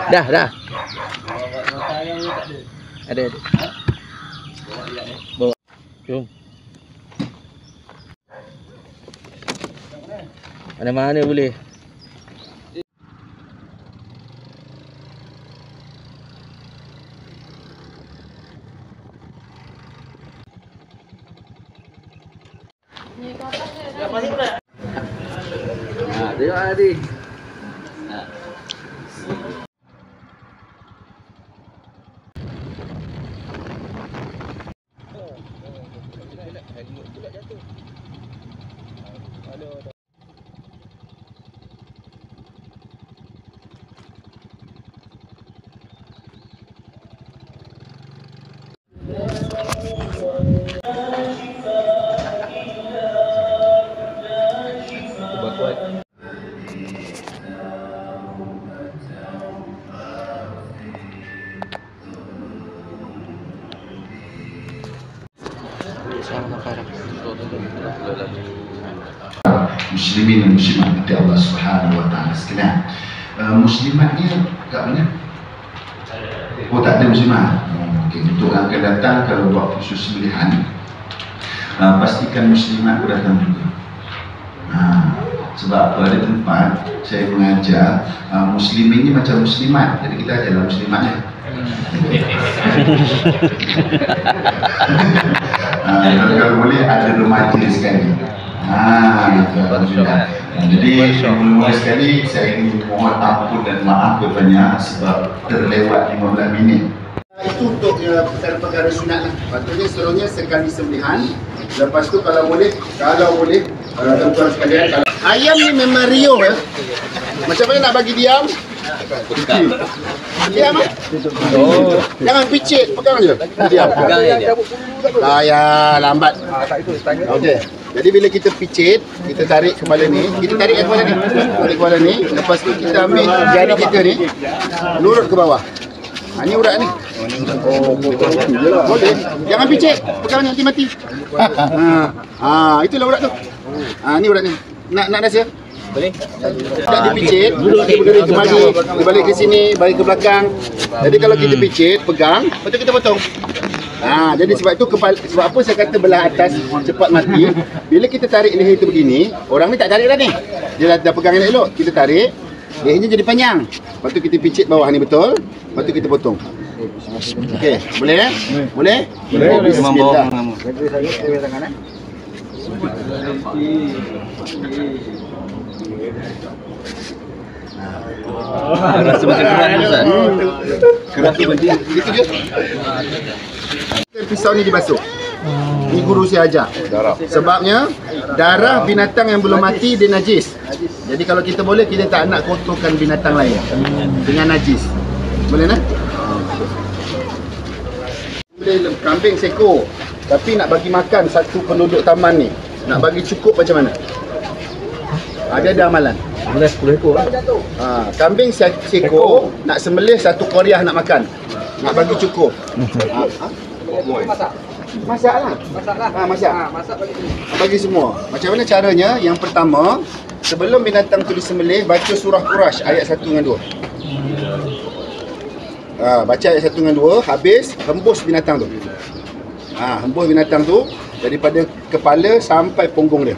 Dah. Ada. Bawa. Jom. Mana-mana boleh. Tengok tadi. Muslimin dan muslimat di Allah Subhanahu wa taala sekalian. Muslimatnya kat mana? Oh, tak ada muslimat. Okey, untuk yang akan datang kalau buat khusus sembelihan, pastikan muslimat datang juga. Sebab apa, ada tempat saya mengajar muslimin ni macam muslimat, jadi kita ajarlah muslimatnya. Kalau boleh ada remaja sekali. Jadi mula-mula sekali saya ingin mohon ampun dan maaf banyak sebab terlewat 15 minit. Itu untuk perkara-perkara sunat lah. Patutnya seluruhnya sekali sembelihan. Lepas tu kalau boleh tuan-tuan sekalian, ayam ni memang riuh ya. Macam mana nak bagi diam? Diam ah. Jangan picit, pegang je. Diam. Pegang je. Ya, lambat. Okey. Jadi bila kita picit, kita tarik kepala ni, tarik kepala ni, lepas tu kita ambil jari kita ni, lurut ke bawah. Ni urat ni. Boleh. Jangan picit, pegang nanti mati. Itulah urat tu. Ni urat ni. Nak rasa? Boleh. Tak dipicit, dia balik ke sini, balik ke belakang. Jadi kalau kita picit, pegang, lepas tu kita potong. Jadi sebab itu sebab apa saya kata belah atas cepat mati. Bila kita tarik leher itu begini, orang ni tak tarik dah ni. Dia dah pegang elok, kita tarik, lehernya jadi panjang. Lepas tu kita picit bawah ni betul, lepas tu kita potong. Okey, boleh? Boleh? Boleh. Bismillah. Rasa macam keras Ustaz. Keras tu berhenti. Itu je. Pisau ni dibasuh. Ni guru saya ajar. Sebabnya darah binatang yang belum mati dia najis. Jadi kalau kita boleh, kita tak nak kotorkan binatang lain dengan najis. Boleh tak? Boleh kambing seekor, tapi nak bagi makan satu penduduk taman ni, nak bagi cukup macam mana? Dia ada amalan. 10 ekor. Kambing seekor nak sembelih satu koryah nak makan. Nak bagi cukup. Masak lah. Masak bagi semua. Macam mana caranya? Yang pertama, sebelum binatang tu disembelih, baca surah Quraisy ayat 1 dengan 2. Baca ayat 1 dengan 2, habis hembus binatang tu. Hembus binatang tu daripada kepala sampai punggung dia.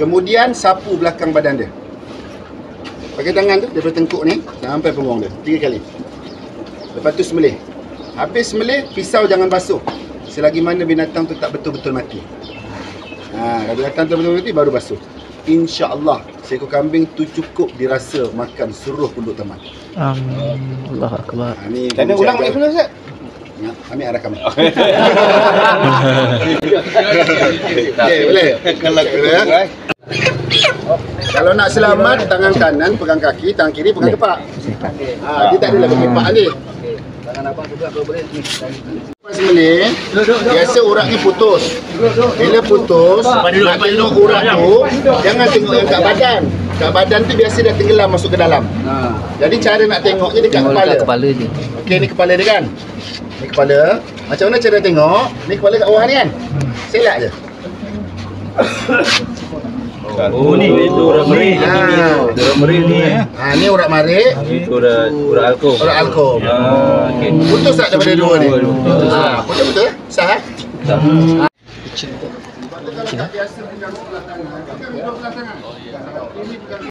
Kemudian sapu belakang badan dia. Pakai tangan tu daripada tengkuk ni sampai punggung dia 3 kali. Lepas tu sembelih. Habis sembelih, pisau jangan basuh selagi mana binatang tu tak betul-betul mati. Kalau binatang tu betul-betul mati baru basuh. InsyaAllah seekor kambing tu cukup dirasa makan seluruh penduduk taman. Allahu Akbar. Tanda ulang balik dulu Ustaz. Ambil arah kami. Okey, boleh. Kalau nak selamat, tangan kanan pegang kaki, tangan kiri pegang kepak. Dia tak ada lagi kepak ni. Tangan abang juga kalau boleh. Lepas sembelih, biasa urat ni putus. Bila putus, nak tengok urat tu, jangan tengok yang kat badan. Kat badan tu biasa dah tenggelam masuk ke dalam. Jadi cara nak tengoknya dekat kepala je. Okey, ni kepala dia kan? Ni kepala. Macam mana cara tengok? Ni kepala kat bawah ni kan? Selak je. Oh, ni itu urat marik. Urat marik ni. Ni urat marik. Itu urat alkohol. Urat alkohol. Okey. Putus tak daripada dua ni? Putus betul? Sah? Kalau tak biasa pegang sebelah tangan, kan duduk sebelah tangan. Ini pegang.